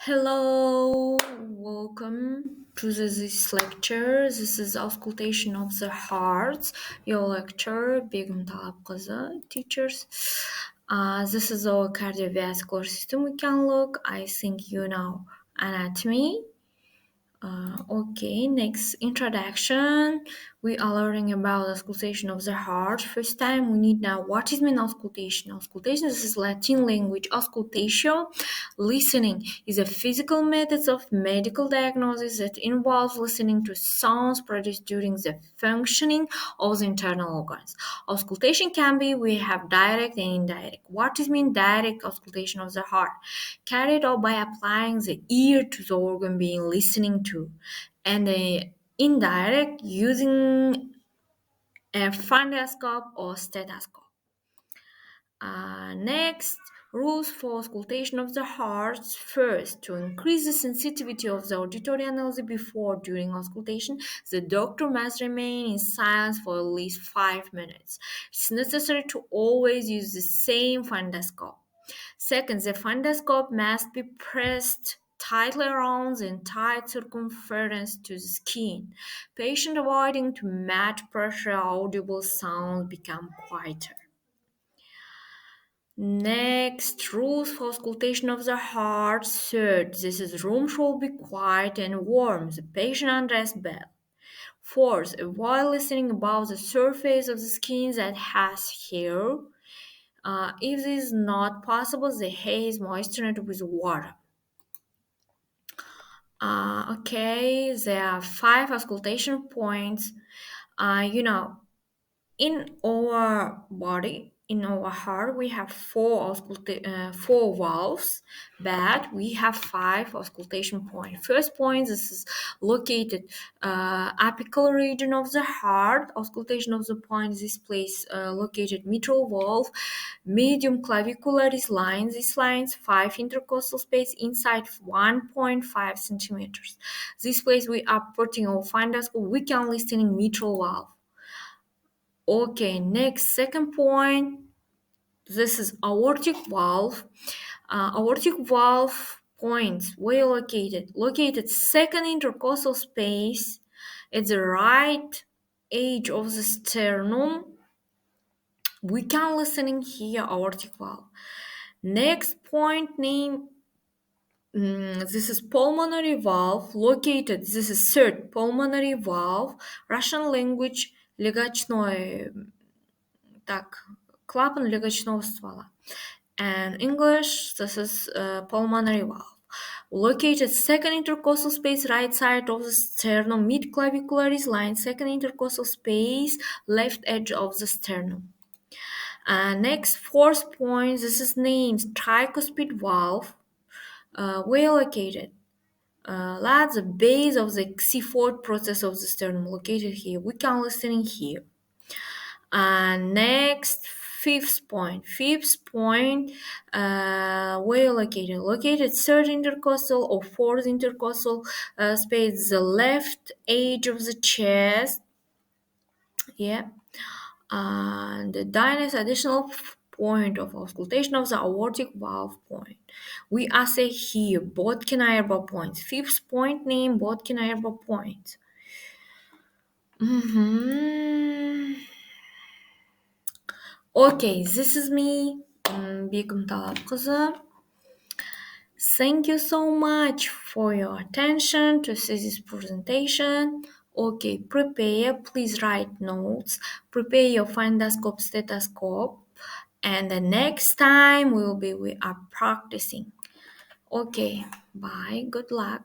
Hello, welcome to this lecture. This is Auscultation of the Heart. Your lecturer, Begum Talab Qaza, teachers. This is our cardiovascular system. We can look. I think you know anatomy. Okay, next introduction. We are learning about auscultation of the heart. First time we need now what is mean auscultation. Auscultation this is Latin language. Auscultation, listening, is a physical method of medical diagnosis that involves listening to sounds produced during the functioning of the internal organs. Auscultation can be we have direct and indirect. What is mean direct auscultation of the heart? Carried out by applying the ear to the organ being listening to and indirect using a fundoscope or stethoscope. Next, rules for auscultation of the heart. First, to increase the sensitivity of the auditory analysis before during auscultation, the doctor must remain in silence for at least 5 minutes. It's necessary to always use the same fundoscope. Second, the fundoscope must be pressed tightly around the entire circumference to the skin. Patient avoiding to match pressure, audible sounds become quieter. Next, rules for auscultation of the heart. Third, this is room should be quiet and warm. The patient undressed bell. Fourth, avoid listening above the surface of the skin that has hair. If this is not possible, the hair is moistened with water. Okay, there are 5 auscultation points. You know, in our body, in our heart, we have four valves, but we have 5 auscultation points. First point, this is located apical region of the heart. Auscultation of the point, this place located mitral valve, medium clavicularis line. This lines 5 intercostal space inside 1.5 centimeters. This place we are putting our fundoscope. We can listen in mitral valve. Okay, next, second point. This is aortic valve. Aortic valve points where located? Located second intercostal space at the right edge of the sternum. We can listen in here aortic valve. Next point name. This is pulmonary valve located. This is third pulmonary valve. Russian language легочной. Так, клапан легочного ствола. And English, this is pulmonary valve. Located second intercostal space, right side of the sternum, mid-clavicularis line, second intercostal space, left edge of the sternum. Next, fourth point, this is named tricuspid valve. Where located? That's the base of the C4 process of the sternum, located here. We can listen in here. Next, fifth point. Fifth point, where located? Located third intercostal or fourth intercostal space, the left edge of the chest. Yeah. And the next additional point of auscultation of the aortic valve point. We assay here Botkin-Eyerba points. Fifth point name Botkin-Eyerba point. Okay, this is me, Begum Talab Qaza. Thank you so much for your attention to see this presentation. Okay, prepare, please write notes, prepare your fundoscope, stethoscope, and the next time we are practicing. Okay, bye, good luck.